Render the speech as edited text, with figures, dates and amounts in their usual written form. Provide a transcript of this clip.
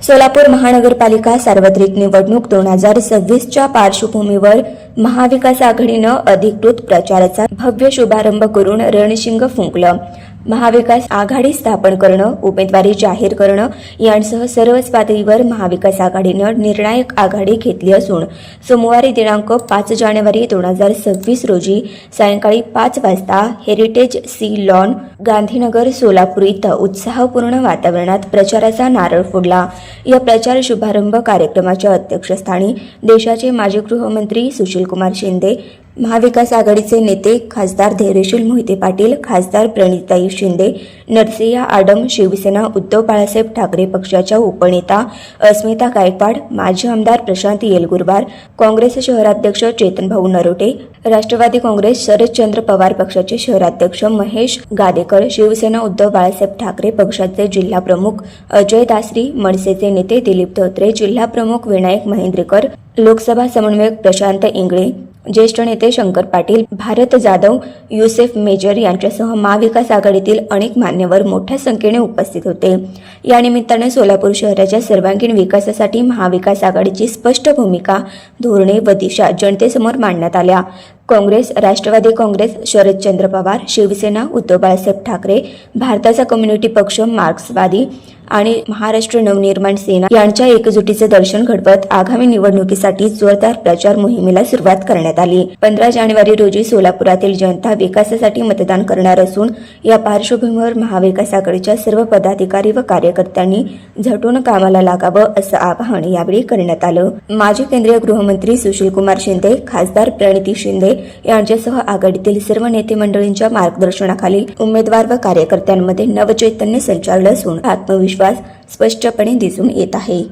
सोलापूर महानगरपालिका सार्वत्रिक निवडणूक 2026च्या पार्श्वभूमीवर महाविकास आघाडीनं अधिकृत प्रचाराचा भव्य शुभारंभ करून रणशिंग फुंकलं. महाविकास आघाडी स्थापन करणं, उमेदवारी जाहीर करणं यांसह सर्वच पातळीवर महाविकास आघाडीनं निर्णायक आघाडी घेतली असून सोमवारी दिनांक 5 जानेवारी 2026 रोजी सायंकाळी 5 वाजता heritage sea lawn, Gandhinagar, Solapur इथं उत्साहपूर्ण वातावरणात प्रचाराचा नारळ फोडला. या प्रचार शुभारंभ कार्यक्रमाच्या अध्यक्षस्थानी देशाचे माजी गृहमंत्री सुशीलकुमार शिंदे, महाविकास आघाडीचे नेते खासदार धैर्यशील मोहिते पाटील, खासदार प्रणिताई शिंदे, नरसिंह आडम, शिवसेना उद्धव बाळासाहेब ठाकरे पक्षाच्या उपनेता अस्मिता गायकवाड, माजी आमदार प्रशांत येलगुरवार, काँग्रेस शहराध्यक्ष चेतनभाऊ नरोटे, राष्ट्रवादी काँग्रेस शरदचंद्र पवार पक्षाचे शहराध्यक्ष महेश गादेकर, शिवसेना उद्धव बाळासाहेब ठाकरे पक्षाचे जिल्हा प्रमुख अजय दासरी, मनसेचे नेते दिलीप धोत्रे, जिल्हा प्रमुख विनायक महेंद्रेकर, लोकसभा समन्वयक प्रशांत इंगळे, ज्येष्ठ नेते शंकर पाटील, भारत जाधव, युसेफ मेजर यांच्यासह महाविकास आघाडीतील अनेक मान्यवर मोठ्या संख्येने उपस्थित होते. या निमित्ताने सोलापूर शहराच्या सर्वांगीण विकासासाठी महाविकास आघाडीची स्पष्ट भूमिका, धोरणे व दिशा जनतेसमोर मांडण्यात आल्या. काँग्रेस, राष्ट्रवादी काँग्रेस, शरदचंद्र पवार, शिवसेना उद्धव बाळासाहेब ठाकरे, भारताचा कम्युनिटी पक्ष, मार्क्सवादी आणि महाराष्ट्र नवनिर्माण सेना यांच्या एकजुटीचे दर्शन घडवत आगामी निवडणुकीसाठी जोरदार प्रचार मोहिमेला सुरुवात करण्यात आली. 15 जानेवारी रोजी सोलापुरातील जनता विकासासाठी मतदान करणार असून या पार्श्वभूमीवर महाविकास आघाडीच्या सर्व पदाधिकारी व कार्यकर्त्यांनी झटून कामाला लागावं असं आवाहन यावेळी करण्यात आलं. माजी केंद्रीय गृहमंत्री सुशीलकुमार शिंदे, खासदार प्रणिती शिंदे यांच्यासह आघाडीतील सर्व नेते मंडळींच्या मार्गदर्शनाखाली उमेदवार व कार्यकर्त्यांमध्ये नवचैतन्य संचारलं असून आत्मविश्वास स्पष्टपणे दिसून येत आहे.